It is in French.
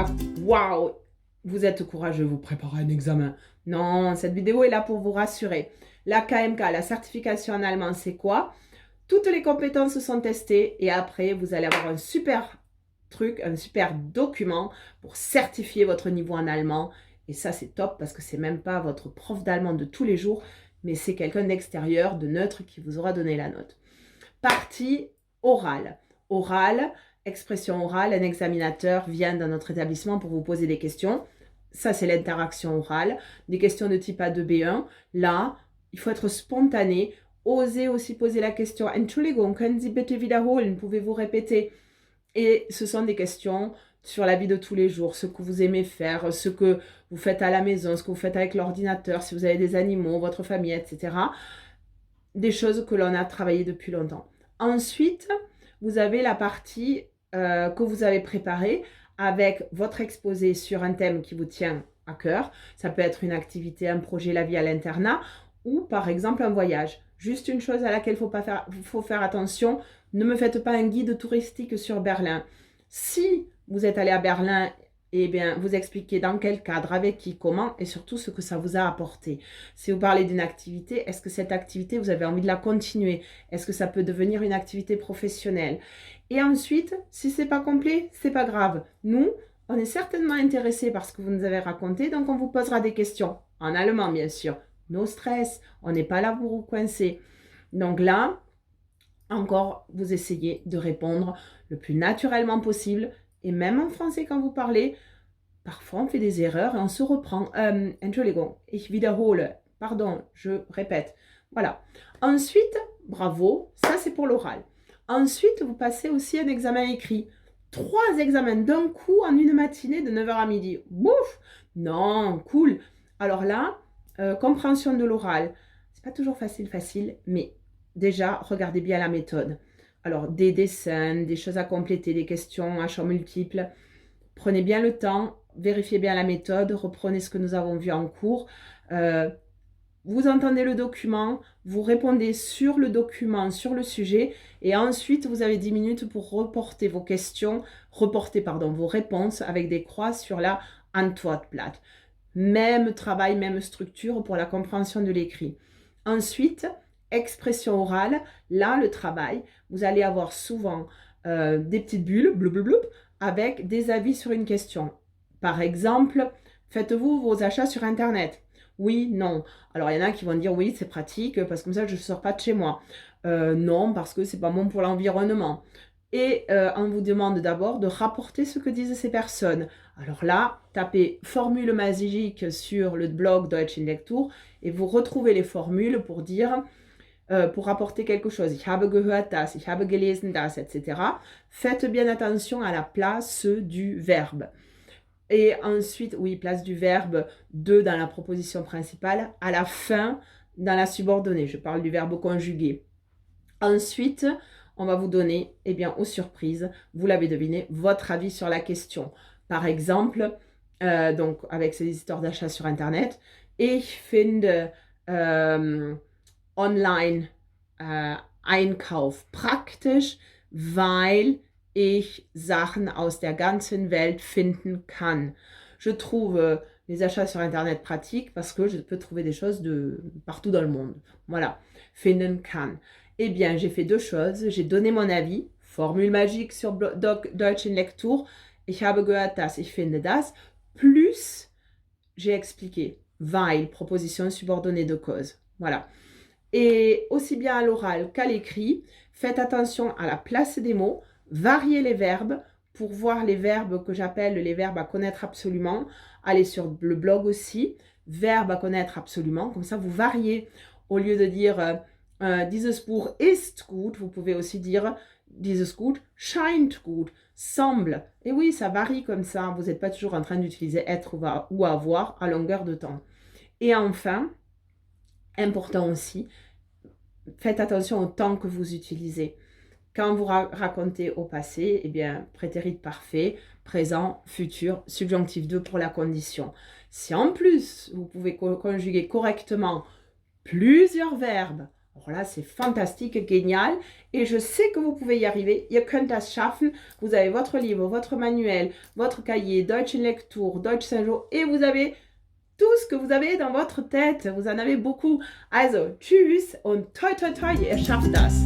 Ah, waouh, vous êtes courageux, vous préparez un examen. Non, cette vidéo est là pour vous rassurer. La KMK, la certification en allemand, c'est quoi? Toutes les compétences sont testées et après, vous allez avoir un super truc, un super document pour certifier votre niveau en allemand. Et ça, c'est top parce que c'est même pas votre prof d'allemand de tous les jours, mais c'est quelqu'un d'extérieur, de neutre, qui vous aura donné la note. Partie orale. Orale, expression orale, un examinateur vient dans notre établissement pour vous poser des questions. Ça, c'est l'interaction orale. Des questions de type A2, B1. Là, il faut être spontané. Osez aussi poser la question. Entschuldigung, können Sie bitte wiederholen? Pouvez-vous répéter? Et ce sont des questions sur la vie de tous les jours, ce que vous aimez faire, ce que vous faites à la maison, ce que vous faites avec l'ordinateur, si vous avez des animaux, votre famille, etc. Des choses que l'on a travaillé depuis longtemps. Ensuite, vous avez la partie que vous avez préparée avec votre exposé sur un thème qui vous tient à cœur. Ça peut être une activité, un projet, la vie à l'internat ou par exemple un voyage. Juste une chose à laquelle faut faire attention, ne me faites pas un guide touristique sur Berlin. Si vous êtes allé à Berlin, eh bien, vous expliquez dans quel cadre, avec qui, comment et surtout ce que ça vous a apporté. Si vous parlez d'une activité, est-ce que cette activité, vous avez envie de la continuer? Est-ce que ça peut devenir une activité professionnelle? Et ensuite, si ce n'est pas complet, ce n'est pas grave. Nous, on est certainement intéressés par ce que vous nous avez raconté, donc on vous posera des questions. En allemand, bien sûr. No stress, on n'est pas là pour vous coincer. Donc là, encore, vous essayez de répondre le plus naturellement possible. Et même en français, quand vous parlez, parfois on fait des erreurs et on se reprend. Entschuldigung, ich wiederhole. Pardon, je répète. Voilà. Ensuite, bravo, ça c'est pour l'oral. Ensuite, vous passez aussi un examen écrit. 3 examens d'un coup en une matinée de 9h à midi. Bouf! Non, cool. Alors là, compréhension de l'oral. C'est pas toujours facile, mais déjà, regardez bien la méthode. Alors, des dessins, des choses à compléter, des questions à choix multiples. Prenez bien le temps, vérifiez bien la méthode, reprenez ce que nous avons vu en cours. Vous entendez le document, vous répondez sur le document, sur le sujet, et ensuite vous avez 10 minutes pour reporter vos questions, vos réponses avec des croix sur la Antwortblatt. Même travail, même structure pour la compréhension de l'écrit. Ensuite, expression orale, là le travail, vous allez avoir souvent des petites bulles, blou, blou, blou, avec des avis sur une question. Par exemple, faites-vous vos achats sur Internet? Oui, non. Alors, il y en a qui vont dire oui, c'est pratique parce que comme ça, je ne sors pas de chez moi. Non, parce que c'est pas bon pour l'environnement. Et on vous demande d'abord de rapporter ce que disent ces personnes. Alors là, tapez formule magique sur le blog Deutsch in Lektur et vous retrouvez les formules pour dire, pour rapporter quelque chose. Ich habe gehört das, ich habe gelesen das, etc. Faites bien attention à la place du verbe. Et ensuite, oui, place du verbe de dans la proposition principale, à la fin dans la subordonnée. Je parle du verbe conjugué. Ensuite, on va vous donner, eh bien, aux surprises, vous l'avez deviné, votre avis sur la question. Par exemple, donc avec ces histoires d'achat sur Internet, ich finde online Einkauf praktisch, weil ich Sachen aus der ganzen Welt finden kann. Je trouve les achats sur Internet pratiques parce que je peux trouver des choses de partout dans le monde. Voilà, finden kann. Eh bien, j'ai fait 2 choses. J'ai donné mon avis, formule magique sur Deutsch in Lektur. Ich habe gehört das, ich finde das. Plus, j'ai expliqué, weil, proposition subordonnée de cause. Voilà. Et aussi bien à l'oral qu'à l'écrit, faites attention à la place des mots, variez les verbes pour voir les verbes que j'appelle les verbes à connaître absolument. Allez sur le blog aussi, verbes à connaître absolument, comme ça vous variez. Au lieu de dire dieses Buch ist gut, vous pouvez aussi dire dieses gut scheint gut, semble. Et oui, ça varie comme ça, vous n'êtes pas toujours en train d'utiliser être ou avoir à longueur de temps. Et enfin, important aussi, faites attention au temps que vous utilisez. Quand vous racontez au passé, eh bien, prétérit parfait, présent, futur, subjonctif 2 pour la condition. Si en plus, vous pouvez conjuguer correctement plusieurs verbes Alors là, c'est fantastique, génial. Et je sais que vous pouvez y arriver. Ihr könnt das schaffen. Vous avez votre livre, votre manuel, votre cahier, Deutsch in Lecture, Deutsch 5 jours. Et vous avez tout ce que vous avez dans votre tête. Vous en avez beaucoup. Also, tschüss und toi, toi, toi, ihr schafft das.